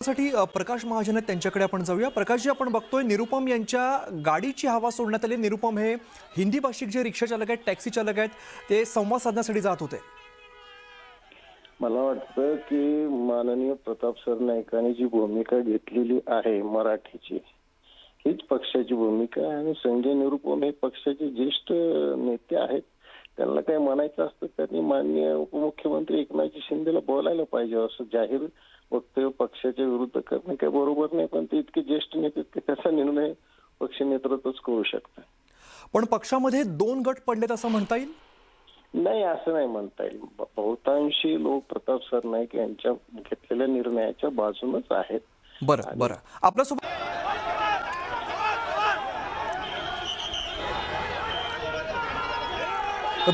साठी प्रकाश महाजन आहेत, त्यांच्याकडे आपण जाऊया। प्रकाशजी, आपण बघतोय निरुपम यांच्या गाडीची हवा सोडण्यात आली। निरुपम हे हिंदी भाषिक जे रिक्षा चालक आहेत, टॅक्सी चालक आहेत, ते संवाद साधण्यासाठी जात होते। मला वाटतं की माननीय प्रताप सरनाईकांनी जी भूमिका घेतलेली आहे मराठीची, हीच पक्षाची भूमिका आहे। आणि संजय निरुपम हे पक्षाचे ज्येष्ठ नेते आहेत। त्यांना काय म्हणायचं असतं त्यांनी माननीय उपमुख्यमंत्री एकनाथ शिंदेला बोलायला पाहिजे। असं जाहीर वक्तव्य पक्षाच्या विरुद्ध करणे काही बरोबर नाही, पण ते इतके ज्येष्ठ नेते की त्याचा निर्णय पक्ष नेतृत्वच करू शकतं। पण पक्षामध्ये दोन गट पडलेत असं म्हणता येईल? नाही, असं नाही म्हणता येईल। बहुतांशी लोक प्रताप सरनाईक यांच्या घेतलेल्या निर्णयाच्या बाजूनच आहेत। बरं बरं, आपल्यासोबत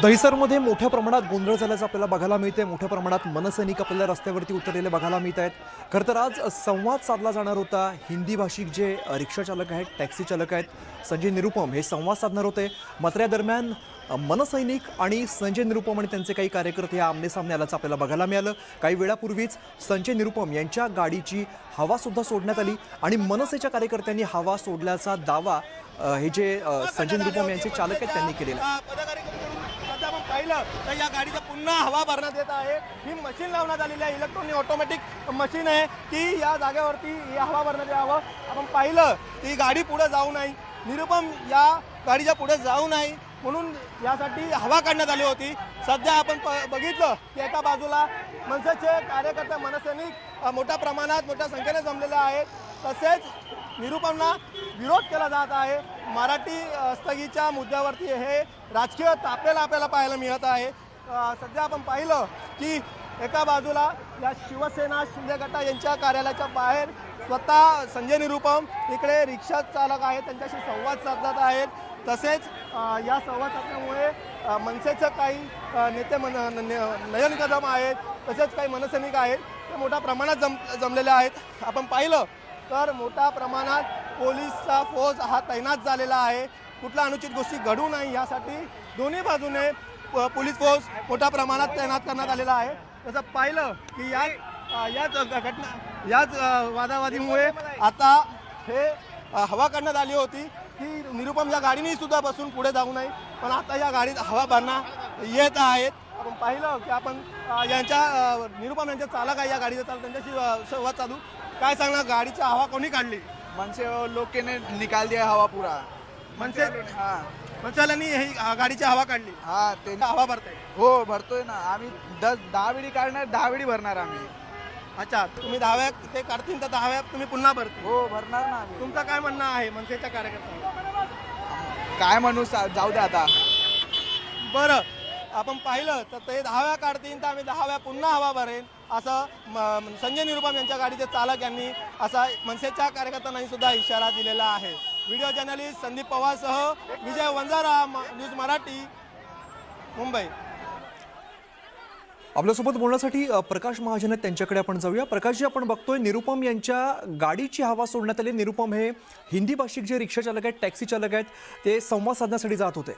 दहिसरमध्ये मोठ्या प्रमाणात गोंधळ झाल्याचं आपल्याला बघायला मिळते। मोठ्या प्रमाणात मनसैनिक आपल्याला रस्त्यावरती उतरलेले बघायला मिळत आहेत। खरं तर आज संवाद साधला जाणार होता। हिंदी भाषिक जे रिक्षा चालक आहेत, टॅक्सी चालक आहेत, संजय निरुपम हे संवाद साधणार होते। मात्र या दरम्यान मनसैनिक आणि संजय निरुपम आणि त्यांचे काही कार्यकर्ते आमने सामने आल्याचं आपल्याला बघायला मिळालं। काही वेळापूर्वीच संजय निरुपम यांच्या गाडीची हवा सुद्धा सोडण्यात आली आणि मनसेच्या कार्यकर्त्यांनी हवा सोडल्याचा दावा हे जे संजय निरुपम यांचे चालक आहेत त्यांनी केलेला। आपण पाहिलं तर या गाडीचा पुन्हा हवा भरण्यात येत आहे। ही मशीन लावण्यात आलेली आहे, इलेक्ट्रॉनिक ऑटोमॅटिक मशीन आहे की या जागेवरती हवा भरण्यात यावं। आपण पाहिलं ती गाडी पुढे जाऊ नाही, निरुपम या गाडीच्या पुढे जाऊ नाही म्हणून यासाठी हवा काढण्यात आली होती। सध्या आपण बघितलं की एका बाजूला मनसेचे कार्यकर्ते, मनसैनिक मोठ्या प्रमाणात मोठ्या संख्येने जमलेले आहेत। तसेच निरुपमना विरोध केला जात आहे। मराठी स्थगितीच्या मुद्द्यावरती हे राजकीय तापलेला आपल्याला पाहायला मिळत आहे। सध्या आपण पाहिलं की एका बाजूला या शिवसेना शिंदे गट यांच्या कार्यालयाच्या बाहेर स्वतः संजय निरुपम इकडे रिक्षा चालक आहेत, त्यांच्याशी संवाद साधत आहेत। तसेच या संवाद साधण्यामुळे मनसेचे काही नेते नयन कदम आहेत, तसेच काही मनसैनिक आहेत, ते मोठ्या प्रमाणात जमलेले आहेत। आपण पाहिलं तर मोठ्या प्रमाणात पोलीसचा फौज हा तैनात झालेला आहे। कुठल्या अनुचित गोष्टी घडू नये यासाठी दोन्ही बाजूने पोलीस फौज मोठ्या प्रमाणात तैनात करण्यात आलेला आहे। तसं पाहिलं की याच वादावादीमुळे आता हे हवा करण्यात आली होती की निरुपम या गाडीने सुद्धा बसून पुढे जाऊ नये, पण आता या गाडीत हवा भरण्यात येत आहेत। आपण पाहिलं की आपण यांच्या निरुपम यांचे चालक आहे, या गाडीचे चालक, त्यांच्याशी संवाद साधू। काय सांगणार, गाडीची हवा कोणी काढली? मनसे लोग ने निकाल दिया हवा पूरा। मनसेवाल्यांनी ही गाडीची हवा काढली। हाँ, ते हवा भरते हो, भरतोय ना आम्ही। 10 वेळी काढणार, 10 वेळी भरणार आम्ही। अच्छा, तुम्ही 10 वेळा ते काढतील तर 10 वेळा तुम्ही पुन्हा भरतील? हो, भरणार ना आम्ही। तुमचं काय म्हणणं आहे मनसेच्या कार्यकर्त्यांना? काय म्हणू, जाऊ दे आता। बरं, आपण पाहिलं तर ते 10 वेळा काढतील तर आम्ही 10 वेळा पुन्हा हवा भरेन असं संजय निरुपम यांच्या गाडीचे चालक यांनी असा मनसेच्या कार्यकर्त्यांनी सुद्धा इशारा दिलेला आहे। व्हिडिओ जर्नलिस्ट संदीप पवारसह विजय वंजारा, न्यूज मराठी, मुंबई। आपल्यासोबत बोलण्यासाठी प्रकाश महाजन आहेत, त्यांच्याकडे आपण जाऊया। प्रकाशजी, आपण बघतोय निरुपम यांच्या गाडीची हवा सोडण्यात आली। निरुपम हे हिंदी भाषिक जे रिक्षा चालक आहेत, टॅक्सी चालक आहेत, ते संवाद साधण्यासाठी जात होते।